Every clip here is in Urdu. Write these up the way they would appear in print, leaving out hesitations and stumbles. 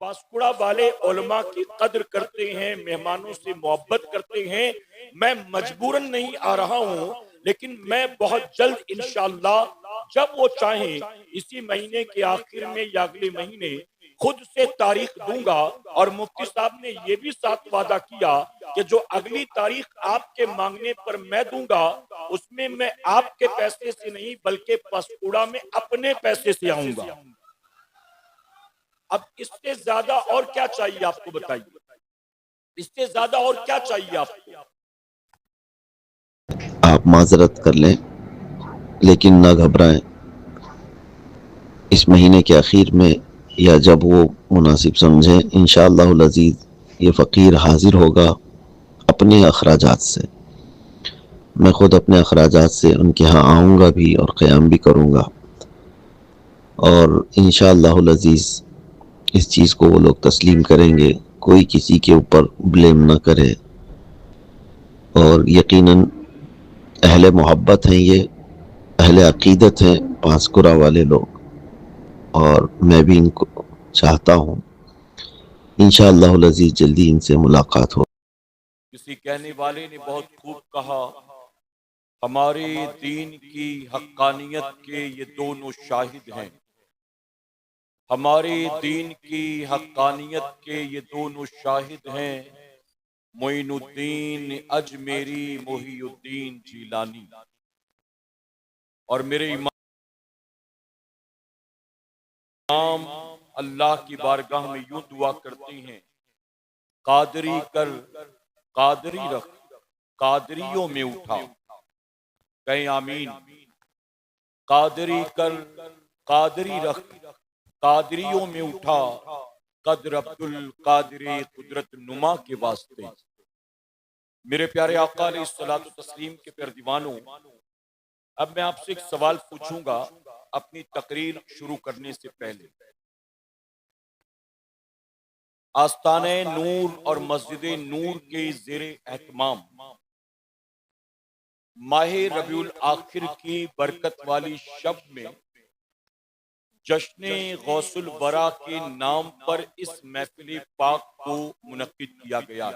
پاسکوڑا والے علماء کی قدر کرتے ہیں، مہمانوں سے محبت کرتے ہیں۔ میں مجبوراً نہیں آ رہا ہوں، لیکن میں بہت جلد انشاءاللہ جب وہ چاہیں اسی مہینے کے آخر میں یا اگلے مہینے خود سے تاریخ دوں گا، اور مفتی صاحب نے یہ بھی ساتھ وعدہ کیا کہ جو اگلی تاریخ آپ کے مانگنے پر میں دوں گا اس میں میں آپ کے پیسے سے نہیں بلکہ پاسکوڑا میں اپنے پیسے سے آؤں گا۔ اب اس سے زیادہ اور کیا چاہیے آپ کو بتائیے؟ اس سے زیادہ اور کیا چاہیے آپ کو؟ آپ معذرت کر لیں لیکن نہ گھبرائیں، اس مہینے کے اخیر میں یا جب وہ مناسب سمجھیں انشاءاللہ العزیز یہ فقیر حاضر ہوگا اپنے اخراجات سے۔ میں خود اپنے اخراجات سے ان کے ہاں آؤں گا بھی اور قیام بھی کروں گا، اور انشاءاللہ العزیز اس چیز کو وہ لوگ تسلیم کریں گے، کوئی کسی کے اوپر بلیم نہ کرے، اور یقیناً اہل محبت ہیں، یہ اہل عقیدت ہیں پانسکورہ والے لوگ، اور میں بھی ان کو چاہتا ہوں انشاءاللہ العزیز جلدی ان سے ملاقات ہو۔ کسی کہنے والے نے بہت خوب کہا، ہمارے دین کی حقانیت کے یہ دونوں شاہد ہیں، ہمارے دین کی حقانیت کے یہ دونوں شاہد ہیں، معین الدین اجمیری، محی الدین جیلانی۔ اور میرے امام اللہ کی بارگاہ میں یوں دعا کرتے ہیں، قادری کر قادری رکھ قادریوں میں اٹھا، کہیں آمین۔ قادری کر قادری رکھ قادریوں میں اٹھا، قدر عبد القادر قدرت نما کے واسطے۔ میرے پیارے آقا علیہ الصلوۃ والتسلیم کے پیارے دیوانوں، اب میں آپ سے ایک سوال پوچھوں گا اپنی تقریر شروع کرنے سے پہلے۔ آستانہ نور اور مسجد نور کے زیر اہتمام ماہ ربیع الاخر کی برکت والی شب میں جشن غوث الورا کے نام پر اس محفل پاک کو منعقد کیا گیا۔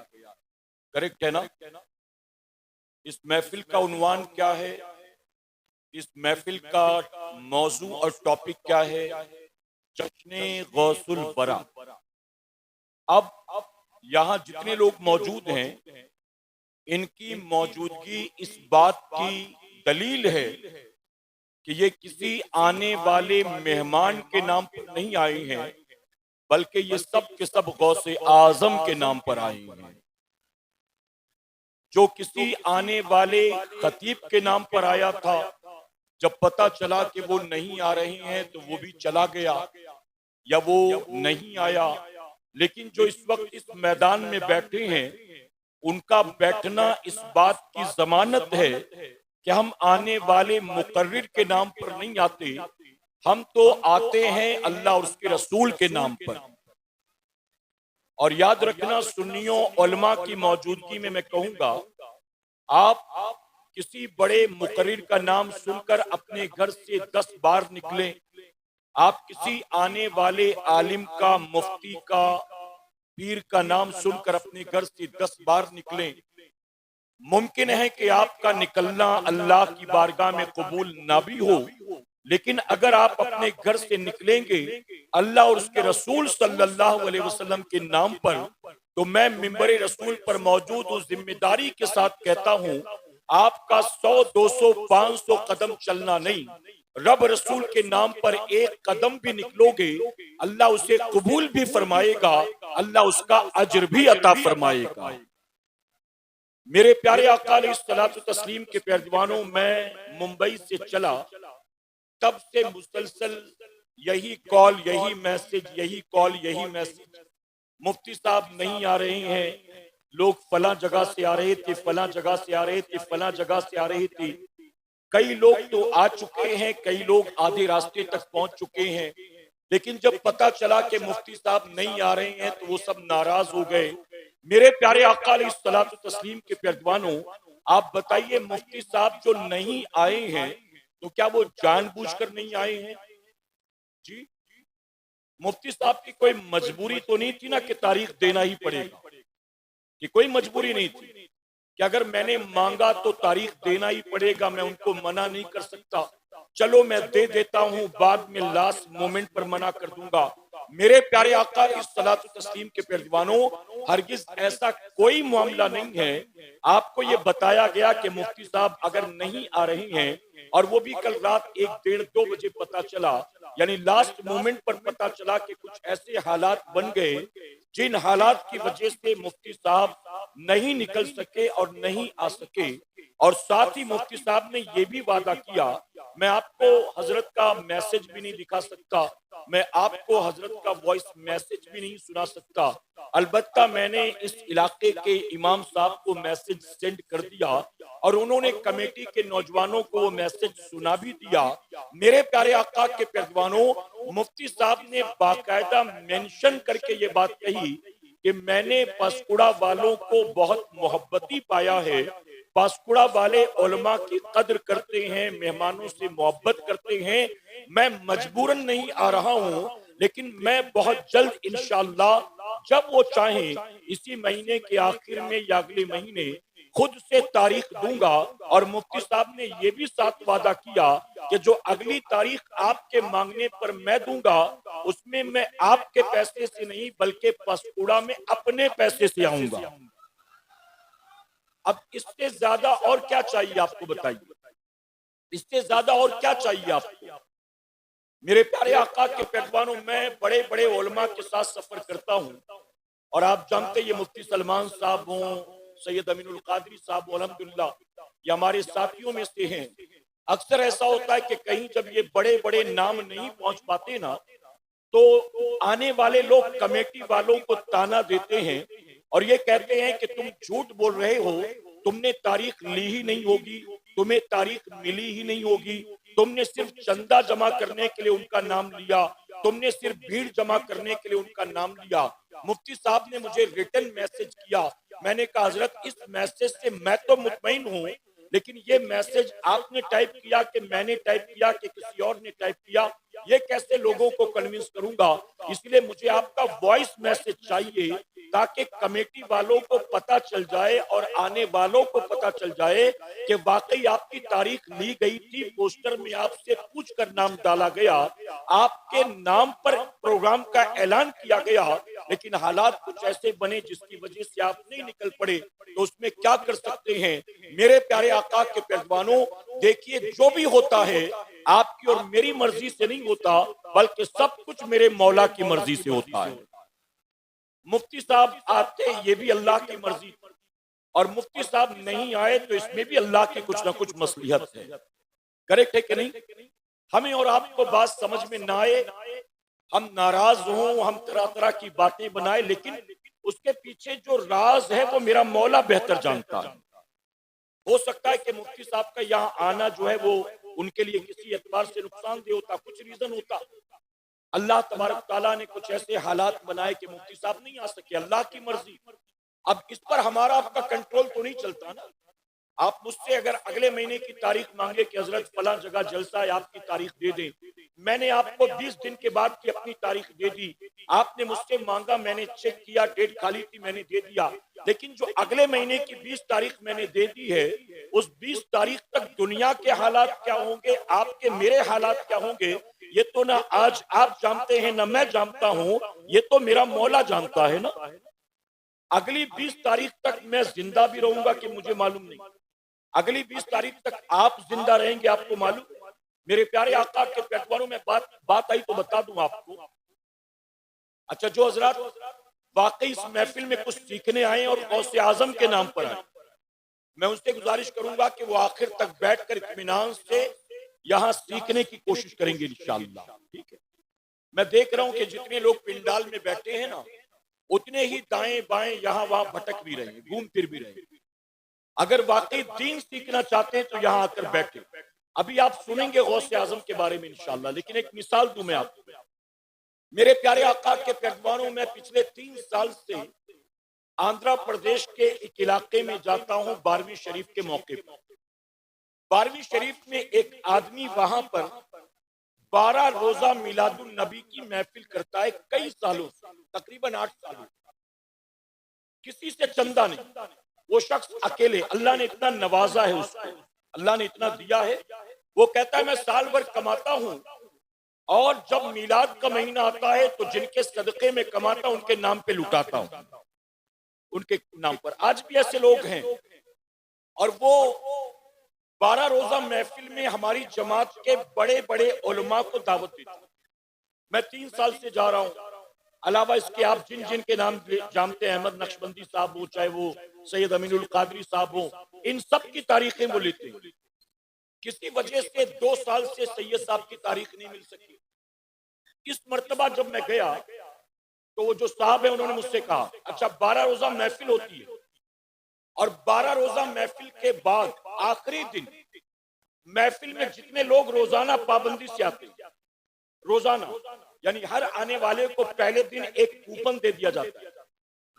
کریکٹ ہے نا؟ اس محفل کا عنوان کیا ہے؟ اس محفل کا موضوع اور ٹاپک کیا ہے؟ جشن غوث الورا۔ اب یہاں جتنے لوگ موجود ہیں ان کی موجودگی اس بات کی دلیل ہے کہ یہ کسی آنے والے مہمان کے نام پر نہیں آئے ہیں، بلکہ یہ سب کے سب غوث اعظم کے نام پر آئے ہیں۔ جو کسی آنے والے خطیب کے نام پر آیا تھا، جب پتا چلا کہ وہ نہیں آ رہے ہیں تو وہ بھی چلا گیا یا وہ نہیں آیا، لیکن جو اس وقت اس میدان میں بیٹھے ہیں ان کا بیٹھنا اس بات کی ضمانت ہے کہ ہم آنے والے مقرر کے نام پر نہیں آتے، ہم تو آتے ہیں اللہ اور اس کے رسول کے نام پر۔ اور یاد رکھنا، سنیوں علماء کی موجودگی میں میں کہوں گا، آپ کسی بڑے مقرر کا نام سن کر اپنے گھر سے 10 بار نکلیں، آپ کسی آنے والے عالم کا، مفتی کا، پیر کا نام سن کر اپنے گھر سے 10 بار نکلیں، ممکن ہے کہ آپ کا نکلنا اللہ کی بارگاہ میں قبول نہ بھی ہو، لیکن اگر آپ اپنے گھر سے نکلیں گے اللہ اور اس کے رسول صلی اللہ علیہ وسلم کے نام پر، تو میں منبر رسول پر موجود ہوں، ذمہ داری کے ساتھ کہتا ہوں، آپ کا 100 200 500 قدم چلنا نہیں، رب رسول کے نام پر ایک قدم بھی نکلو گے اللہ اسے قبول بھی فرمائے گا، اللہ اس کا اجر بھی عطا فرمائے گا۔ میرے پیارے آقا علیہ الصلوۃ والتسلیم کے پیارے دیوانوں، میں ممبئی سے چلا تب سے مسلسل یہی کال، یہی میسج، یہی کال، یہی میسج، مفتی صاحب نہیں آ رہے ہیں، لوگ فلاں جگہ سے آ رہے تھے، فلاں جگہ سے آ رہے تھے، فلاں جگہ سے آ رہے تھے۔ کئی لوگ تو آ چکے ہیں، کئی لوگ آدھے راستے تک پہنچ چکے ہیں، لیکن جب پتا چلا کہ مفتی صاحب نہیں آ رہے ہیں تو وہ سب ناراض ہو گئے۔ میرے پیارے آقا علیہ الصلوۃ والتسلیم کے پیروانوں، آپ بتائیے مفتی صاحب جو نہیں آئے ہیں تو کیا وہ جان بوجھ کر نہیں آئے ہیں؟ جی، مفتی صاحب کی کوئی مجبوری تو نہیں تھی نا کہ تاریخ دینا ہی پڑے گا، کہ کوئی مجبوری نہیں تھی کہ اگر میں نے مانگا تو تاریخ دینا ہی پڑے گا، میں ان کو منع نہیں کر سکتا، چلو میں دے دیتا ہوں، بعد میں لاسٹ مومنٹ پر منع کر دوں گا۔ میرے پیارے آقا کی صلاۃ و تسلیم کے پیروانوں، ہرگز ایسا کوئی معاملہ نہیں ہے۔ آپ کو یہ بتایا گیا کہ مفتی صاحب اگر نہیں آ رہے ہیں، اور وہ بھی کل رات 1:30-2 بجے پتا چلا، یعنی لاسٹ مومنٹ پر پتا چلا کہ کچھ ایسے حالات بن گئے جن حالات کی وجہ سے مفتی صاحب نہیں نکل سکے اور نہیں آ سکے، اور ساتھ ہی مفتی صاحب نے یہ بھی وعدہ کیا، میں آپ کو حضرت کا میسج بھی نہیں دکھا سکتا، میں آپ کو حضرت کا وائس میسج بھی نہیں سنا سکتا، البتہ میں نے اس علاقے کے امام صاحب کو میسج سینڈ کر دیا اور انہوں نے کمیٹی کے نوجوانوں کو وہ میسج سنا بھی دیا۔ میرے پیارے آقا کے پیروانوں، مفتی صاحب نے باقاعدہ مینشن کر کے یہ بات کہی کہ میں نے پاسکوڑا والوں کو بہت محبتی پایا ہے، پاسکوڑا والے علماء کی قدر کرتے ہیں، مہمانوں سے محبت کرتے ہیں، میں مجبوراً نہیں آ رہا ہوں، لیکن میں بہت جلد انشاءاللہ جب وہ چاہیں اسی مہینے کے آخر میں یا اگلے مہینے خود سے تاریخ دوں گا۔ اور مفتی صاحب نے یہ بھی ساتھ وعدہ کیا کہ جو اگلی تاریخ آپ کے مانگنے پر میں دوں گا، اس میں میں آپ کے پیسے سے نہیں بلکہ پاسکوڑا میں اپنے پیسے سے آؤں گا۔ اب اس سے زیادہ اور کیا چاہیے آپ کو بتائیے، اس سے زیادہ اور کیا چاہیے آپ کو؟ میرے پیارے آقا کے پیروانوں، میں بڑے بڑے علماء کے ساتھ سفر کرتا ہوں، اور آپ جانتے یہ مفتی سلمان صاحب ہوں، سید امین القادری صاحب ہوں، الحمدللہ یہ ہمارے ساتھیوں میں سے ہیں۔ اکثر ایسا ہوتا ہے کہ کہیں جب یہ بڑے بڑے نام نہیں پہنچ پاتے نا، تو آنے والے لوگ کمیٹی والوں کو تانا دیتے ہیں اور یہ کہتے ہیں کہ تم جھوٹ بول رہے ہو، تم نے تاریخ لی ہی نہیں ہوگی، تمہیں تاریخ ملی ہی نہیں ہوگی، تم نے صرف چندہ جمع کرنے کے لیے ان کا نام لیا، تم نے صرف بھیڑ جمع کرنے کے لیے ان کا نام لیا۔ مفتی صاحب نے مجھے ریٹن میسج کیا، میں نے کہا حضرت اس میسج سے میں تو مطمئن ہوں، لیکن یہ میسج آپ نے ٹائپ کیا کہ میں نے ٹائپ کیا کہ کسی اور نے ٹائپ کیا، یہ کیسے لوگوں کو کنونس کروں گا؟ اس لیے مجھے آپ کا وائس میسج چاہیے تاکہ کمیٹی والوں کو پتا چل جائے اور آنے والوں کو پتا چل جائے کہ واقعی آپ کی تاریخ لی گئی تھی، پوسٹر میں آپ سے پوچھ کر نام ڈالا گیا، آپ کے نام پر پروگرام کا اعلان کیا گیا، لیکن حالات کچھ ایسے بنے جس کی وجہ سے آپ نہیں نکل پڑے، تو اس میں کیا کر سکتے ہیں؟ میرے پیارے آقا کے پیروانوں، دیکھیے جو بھی ہوتا ہے آپ کی اور میری مرضی سے نہیں ہوتا، بلکہ سب کچھ میرے مولا کی مرضی سے ہوتا ہے۔ مفتی صاحب آتے یہ بھی اللہ کی مرضی، اور مفتی صاحب نہیں آئے تو اس میں بھی اللہ کی کچھ نہ کچھ مصلحت ہے، کریکٹ ہے کہ نہیں؟ ہمیں اور آپ کو بات سمجھ میں نہ آئے، ہم ناراض ہوں، ہم طرح طرح کی باتیں بنائے، لیکن اس کے پیچھے جو راز ہے وہ میرا مولا بہتر جانتا ہے۔ ہو سکتا ہے کہ مفتی صاحب کا یہاں آنا جو ہے وہ ان کے لیے کسی اعتبار سے نقصان دہ ہوتا، کچھ ریزن ہوتا، اللہ تبارک تعالیٰ نے کچھ ایسے حالات بنائے کہ مفتی صاحب نہیں آ سکے، اللہ کی مرضی۔ اب اس پر ہمارا آپ کا کنٹرول تو نہیں چلتا نا۔ آپ مجھ سے اگر اگلے مہینے کی تاریخ مانگے کہ حضرت فلاں جگہ جلسہ ہے، آپ کی تاریخ دے دیں، میں نے آپ کو 20 دن کے بعد کی اپنی تاریخ دے دی، آپ نے مجھ سے مانگا، میں نے چیک کیا، ڈیٹ خالی تھی، میں نے دے دیا، لیکن جو اگلے مہینے کی 20 تاریخ میں نے دے دی ہے، اس 20 تاریخ تک دنیا کے حالات کیا ہوں گے، آپ کے میرے حالات کیا ہوں گے، یہ تو نہ آج آپ جانتے ہیں نہ میں جانتا ہوں، یہ تو میرا مولا جانتا ہے نا۔ اگلی 20 تاریخ تک میں زندہ بھی رہوں گا کہ مجھے معلوم نہیں، اگلی 20 تاریخ تک آپ زندہ رہیں گے آپ کو معلوم۔ میرے پیارے آقا کے پیروانوں میں بات آئی تو بتا دوں آپ کو۔ اچھا، جو حضرات واقعی اس محفل میں کچھ سیکھنے آئے اور غوث اعظم کے نام پر آئے، میں ان سے گزارش کروں گا کہ وہ آخر تک بیٹھ کر اطمینان سے یہاں سیکھنے کی کوشش کریں گے انشاءاللہ، ٹھیک ہے؟ میں دیکھ رہا ہوں کہ جتنے لوگ پنڈال میں بیٹھے ہیں نا، اتنے ہی دائیں بائیں یہاں وہاں بھٹک بھی رہے ہیں، گھوم پھر بھی رہے ہیں۔ اگر واقعی دین سیکھنا چاہتے ہیں تو یہاں آ کر بیٹھے۔ ابھی آپ سنیں گے غوث اعظم کے بارے میں انشاءاللہ، لیکن ایک مثال دوں میں آپ کو۔ میرے پیارے آقا کے پیروانوں، میں پچھلے 3 سال سے آندھرا پردیش کے ایک علاقے میں جاتا ہوں 12ویں شریف کے موقع پر۔ 12ویں شریف میں ایک آدمی وہاں پر 12 روزہ میلاد النبی کی محفل کرتا ہے کئی سالوں سے، تقریباً 8 سالوں، کسی سے چندہ نہیں، وہ شخص اکیلے، اللہ نے اتنا نوازا ہے اس کو، اللہ نے اتنا دیا ہے، وہ کہتا ہے میں سال بھر کماتا ہوں اور جب میلاد کا مہینہ آتا ہے تو جن کے صدقے میں کماتا ہوں ان کے نام پہ لٹاتا ہوں، ان کے نام پر۔ آج بھی ایسے لوگ ہیں، اور وہ 12 روزہ محفل میں ہماری جماعت کے بڑے بڑے علماء کو دعوت دیتے ہیں۔ میں 3 سال سے جا رہا ہوں، علاوہ اس کے آپ جن جن کے نام جانتے ہیں، احمد نقشبندی صاحب ہو، چاہے وہ سید امین القادری صاحب ہو، ان سب کی تاریخیں وہ لیتے ہیں۔ کسی وجہ سے 2 سال سے سید صاحب کی تاریخ نہیں مل سکی۔ اس مرتبہ جب میں گیا تو وہ جو صاحب ہیں انہوں نے مجھ سے کہا اچھا 12 روزہ محفل ہوتی ہے، اور 12 روزہ محفل کے بعد آخری دن محفل میں جتنے لوگ روزانہ پابندی سے آتے ہیں، روزانہ یعنی ہر آنے والے کو پہلے دن ایک کوپن دے دیا جاتا ہے،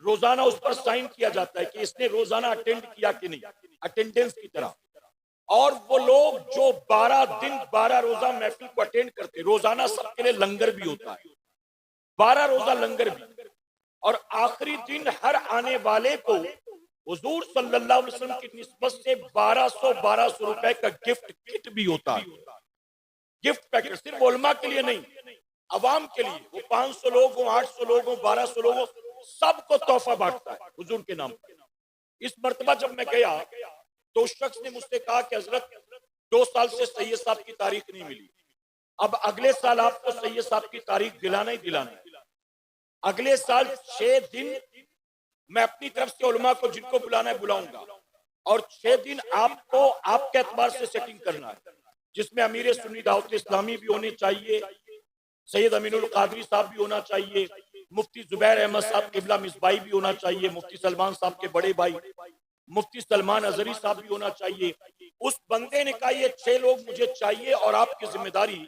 روزانہ اس پر سائن کیا جاتا ہے کہ اس نے روزانہ اٹینڈ کیا کہ نہیں، اٹینڈنس کی طرح۔ اور وہ لوگ جو 12 دن 12 روزہ محفل کو اٹینڈ کرتے، روزانہ سب کے لیے لنگر بھی ہوتا ہے، 12 روزہ لنگر بھی، اور آخری دن ہر آنے والے کو حضور صلی اللہ علیہ وسلم کی نسبت سے 1200 روپے کا گفٹ کٹ بھی ہوتا ہے، گفٹ پیکٹ، صرف علماء کے لیے نہیں، عوام کے لیے، وہ 500 لوگ ہوں، 800 لوگ ہوں، 1200 لوگ ہوں، سب کو تحفہ بانٹتا ہے حضور کے نام پر۔ اس مرتبہ جب میں گیا تو اس شخص نے مجھ سے کہا کہ حضرت 2 سال سے سید صاحب کی تاریخ نہیں ملی، اب اگلے سال آپ کو سید صاحب کی تاریخ دلانا ہی دلانا ہے۔ اگلے سال 6 دن میں اپنی طرف سے علماء کو جن کو بلانا ہے بلاؤں گا، اور 6 دن آپ کو آپ کے اعتبار سے سیٹنگ کرنا ہے، جس میں امیر سنی دعوت اسلامی بھی ہونے چاہیے، سید امین القادری صاحب بھی ہونا چاہیے، مفتی زبیر احمد صاحب قبلہ مصباحی بھی ہونا چاہیے، مفتی سلمان صاحب کے بڑے بھائی مفتی سلمان ازہری صاحب بھی ہونا چاہیے۔ اس بندے نے کہا یہ 6 لوگ مجھے چاہیے اور آپ کی ذمہ داری۔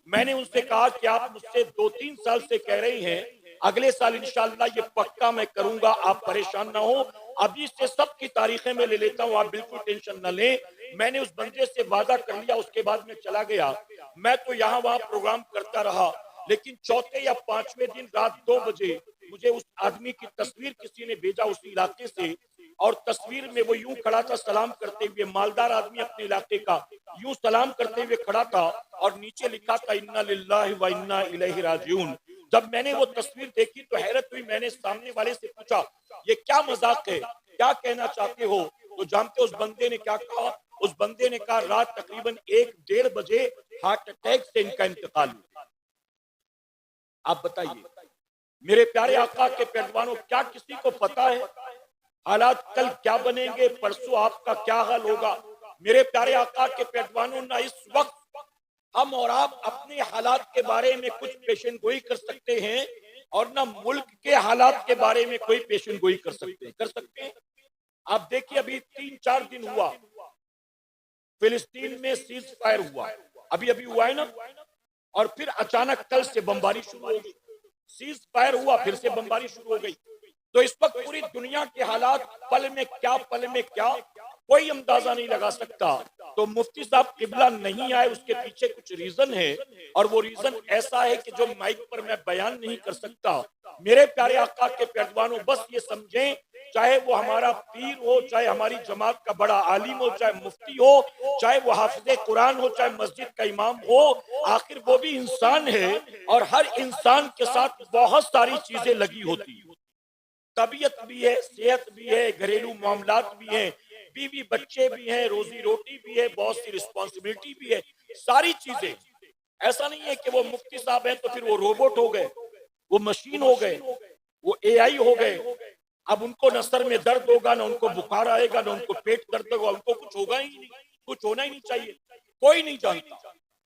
میں نے ان سے کہا کہ آپ مجھ سے 2-3 سال سے کہہ رہی ہیں، اگلے سال انشاءاللہ یہ پکا میں کروں گا، آپ پریشان نہ ہو، ابھی سے سب کی تاریخیں میں لے لیتا ہوں، آپ بالکل ٹینشن نہ لیں۔ میں نے اس بندے سے وعدہ کر لیا، اس کے بعد میں چلا گیا۔ میں تو یہاں وہاں پروگرام کرتا رہا، لیکن چوتھے یا 5ویں دن رات 2 بجے مجھے اس آدمی کی تصویر کسی نے بھیجا اسی علاقے سے، اور تصویر میں وہ یوں کھڑا تھا سلام کرتے ہوئے، مالدار آدمی اپنے علاقے کا، یوں سلام کرتے ہوئے کھڑا تھا، اور نیچے لکھا تھا انا للہ و انا الیہ راجعون۔ جب میں نے وہ تصویر دیکھی تو حیرت ہوئی، میں نے سامنے والے سے پوچھا یہ کیا مذاق ہے، کیا کہنا چاہتے ہو؟ تو جانتے اس بندے نے کیا کہا؟ اس بندے نے کہا رات تقریباً 1-1:30 بجے ہارٹ اٹیک سے ان کا انتقال ہوا۔ آپ بتائیے میرے پیارے آقا کے پیروانوں، کیا کسی کو پتا ہے حالات کل کیا بنیں گے، پرسوں آپ کا کیا حال ہوگا؟ میرے پیارے آقا کے پیروانوں، نہ اس وقت ہم اور آپ اپنے حالات کے بارے میں کچھ پیشن گوئی کر سکتے ہیں، اور نہ ملک کے حالات کے بارے میں کوئی پیشن گوئی کر سکتے ہیں۔ آپ دیکھیے ابھی 3-4 دن ہوا فلسطین میں سیز فائر ہوا، ابھی ہوا ہے نا، اور پھر اچانک کل سے بمباری شروع ہو گئی، سیز فائر ہوا پھر سے بمباری شروع ہو گئی۔ تو اس وقت پوری دنیا کے حالات پل میں کیا کوئی اندازہ نہیں لگا سکتا۔ تو مفتی صاحب قبلہ نہیں آئے، اس کے پیچھے کچھ ریزن ہے، اور وہ ریزن ایسا ہے کہ جو مائک پر میں بیان نہیں کر سکتا۔ میرے پیارے آقا کے پیروانوں، بس یہ سمجھیں، چاہے وہ ہمارا پیر ہو، چاہے ہماری جماعت کا بڑا عالم ہو، چاہے مفتی ہو، چاہے وہ حافظ قرآن ہو، چاہے مسجد کا امام ہو، آخر وہ بھی انسان ہے، اور ہر انسان کے ساتھ بہت ساری چیزیں لگی ہوتی ہیں، طبیعت بھی ہے، صحت بھی ہے، گھریلو معاملات بھی ہیں، بیوی بچے بھی ہیں، روزی روٹی بھی ہے، بہت سی رسپانسبلٹی بھی ہے، ساری چیزیں۔ ایسا نہیں ہے کہ وہ مفتی صاحب ہیں تو پھر وہ روبوٹ ہو گئے، وہ مشین ہو گئے، وہ اے آئی ہو گئے، اب ان کو نہ سر میں درد ہوگا، نہ ان کو بخار آئے گا، نہ ان کو پیٹ درد ہوگا، ان کو کچھ ہوگا ہی نہیں، کچھ ہونا ہی نہیں چاہیے، کوئی نہیں جانتا۔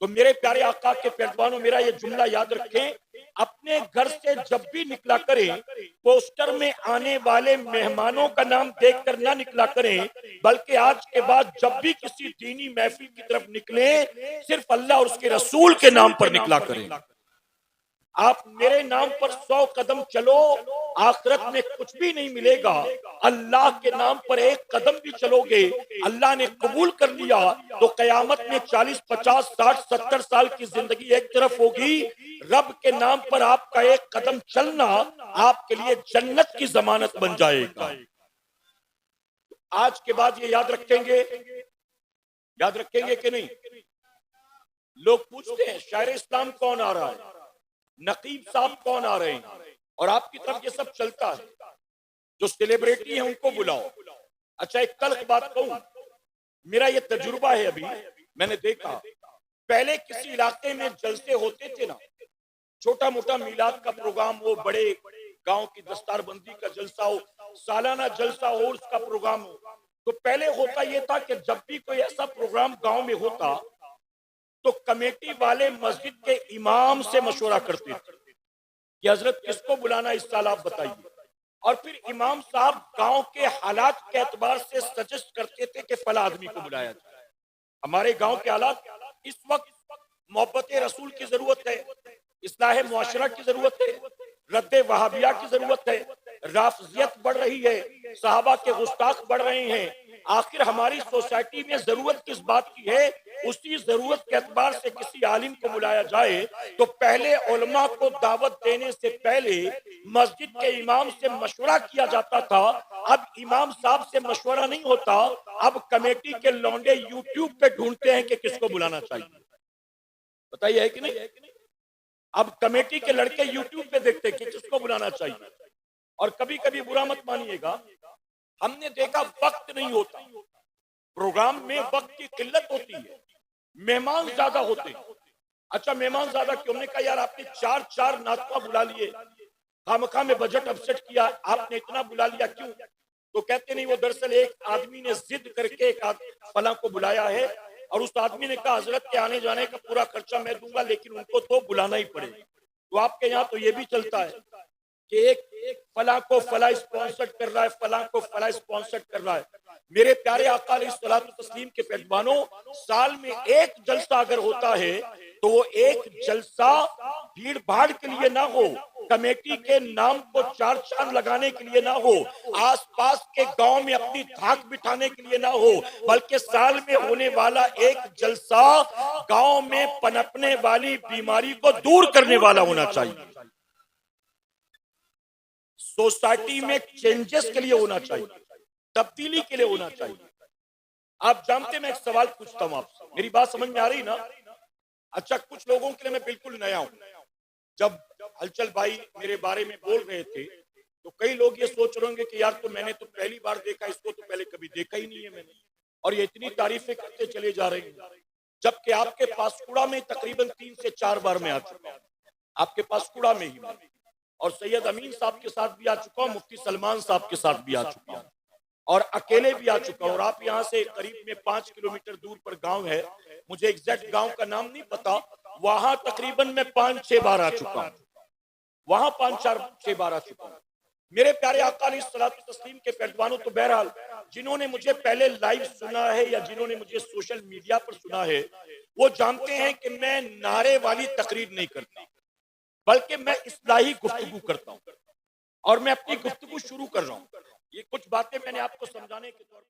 تو میرے پیارے آقا کے پیروانوں، میرا یہ جملہ یاد رکھیں، اپنے گھر سے جب بھی نکلا کریں پوسٹر میں آنے والے مہمانوں کا نام دیکھ کر نہ نکلا کریں، بلکہ آج کے بعد جب بھی کسی دینی محفل کی طرف نکلیں صرف اللہ اور اس کے رسول کے نام پر نکلا کریں۔ آپ میرے نام پر 100 قدم چلو، آخرت میں کچھ بھی نہیں ملے گا، اللہ کے نام پر ایک قدم بھی چلو گے، اللہ نے قبول کر لیا تو قیامت میں 40 50 60 70 سال کی زندگی ایک طرف ہوگی، رب کے نام پر آپ کا ایک قدم چلنا آپ کے لیے جنت کی ضمانت بن جائے گا۔ آج کے بعد یہ یاد رکھیں گے کہ نہیں؟ لوگ پوچھتے ہیں شاعر اسلام کون آ رہا ہے، نقیب صاحب کون آ رہے ہیں، اور آپ کی طرف یہ سب چلتا ہے، جو سیلیبریٹی ہیں ان کو بلاؤ۔ اچھا ایک تلخ بات کہوں، میرا یہ تجربہ ہے، ابھی میں نے دیکھا پہلے کسی علاقے میں جلسے ہوتے تھے نا، چھوٹا موٹا میلاد کا پروگرام ہو، بڑے گاؤں کی دستار بندی کا جلسہ ہو، سالانہ جلسہ ہو، اس کا پروگرام ہو، تو پہلے ہوتا یہ تھا کہ جب بھی کوئی ایسا پروگرام گاؤں میں ہوتا تو کمیٹی والے مسجد کے امام سے مشورہ کرتے تھے کہ حضرت کس کو بلانا اس سال آپ بتائیے، اور پھر امام صاحب گاؤں کے حالات کے اعتبار سے سجیسٹ کرتے تھے کہ فلاں آدمی کو بلایا جائے۔ ہمارے گاؤں کے حالات اس وقت محبت رسول کی ضرورت ہے، اصلاح معاشرہ کی ضرورت ہے، رد وہابیہ کی ضرورت ہے، رافضیت بڑھ رہی ہے، صحابہ کے گستاخ بڑھ رہے ہیں، آخر ہماری سوسائٹی میں ضرورت کس بات کی ہے؟ اسی ضرورت کے اعتبار سے کسی عالم کو بلایا جائے تو پہلے علماء کو دعوت دینے سے پہلے مسجد کے امام سے مشورہ کیا جاتا تھا، اب امام صاحب سے مشورہ نہیں ہوتا، اب کمیٹی کے لونڈے یوٹیوب پہ ڈھونڈتے ہیں کہ کس کو بلانا چاہیے۔ بتائیے ہے کہ نہیں؟ اب کمیٹی کے لڑکے یوٹیوب پہ دیکھتے ہیں کہ کس کو بلانا چاہیے، اور کبھی کبھی برا مت مانیے گا، ہم نے دیکھا وقت نہیں ہوتا، پروگرام میں وقت کی قلت ہوتی ہے، مہمان زیادہ ہوتے ہیں۔ اچھا مہمان زیادہ کیوں؟ ہم نے کہا یار آپ نے چار ناتواں بلا لیے، خامخواہ میں بجٹ اپسیٹ کیا، آپ نے اتنا بلا لیا کیوں؟ تو کہتے نہیں وہ دراصل ایک آدمی نے ضد کر کے ایک فلاں کو بلایا ہے، اور اس آدمی نے کہا حضرت کے آنے جانے کا پورا خرچہ میں دوں گا لیکن ان کو تو بلانا ہی پڑے گا۔ تو آپ کے یہاں تو یہ بھی چلتا ہے کہ ایک فلاں کو فلاں اسپانسر کر رہا ہے، فلاں کو فلاں اسپانسر کر رہا ہے۔ میرے پیارے آقا علیہ الصلوۃ والتسلیم کے پیغمبروں، سال میں ایک جلسہ اگر ہوتا ہے تو وہ ایک جلسہ بھیڑ بھاڑ کے لیے نہ ہو، کمیٹی کے نام کو چار چاند لگانے کے لیے نہ ہو، آس پاس کے گاؤں میں اپنی دھاک بٹھانے کے لیے نہ ہو، بلکہ سال میں ہونے والا ایک جلسہ گاؤں میں پنپنے والی بیماری کو دور کرنے والا ہونا چاہیے، سوسائٹی میں چینجز کے لیے ہونا چاہیے، تبدیلی کے لیے ہونا چاہیے۔ آپ جانتے میں ایک سوال پوچھتا ہوں آپ سے، میری بات سمجھ میں آ رہی نا؟ اچھا کچھ لوگوں کے لیے میں بالکل نیا ہوں، جب ہلچل بھائی میرے بارے میں بول رہے تھے تو کئی لوگ یہ سوچ رہے ہوں گے کہ یار تو میں نے تو پہلی بار دیکھا، اس کو تو پہلے کبھی دیکھا ہی نہیں ہے میں نے، اور یہ اتنی تعریفیں کرتے چلے جا رہے ہیں، جبکہ آپ کے پاسکوڑا میں تقریباً 3 سے 4 بار میں آ چکا ہوں، آپ کے پاسکوڑا میں ہی میں، اور سید امین صاحب کے ساتھ بھی آ چکا ہوں، مفتی سلمان صاحب کے ساتھ بھی آ چکا ہوں، اور اکیلے بھی آ چکا ہوں، اور آپ یہاں سے قریب میں 5 کلومیٹر دور پر گاؤں ہے، مجھے ایگزیکٹ گاؤں کا نام نہیں پتا، وہاں تقریباً میں 5-6 بار آ چکا ہوں، وہاں 5-4-6 بار آ چکا ہوں۔ میرے پیارے آقا علیہ الصلوۃ والتسلیم کے پیغمبروں، تو بہرحال جنہوں نے مجھے پہلے لائیو سنا ہے یا جنہوں نے مجھے سوشل میڈیا پر سنا ہے وہ جانتے ہیں کہ میں نعرے والی تقریر نہیں کرتا، بلکہ میں اصلاحی گفتگو کرتا ہوں، اور میں اپنی گفتگو شروع کر رہا ہوں۔ یہ کچھ باتیں میں نے آپ کو سمجھانے کے طور پر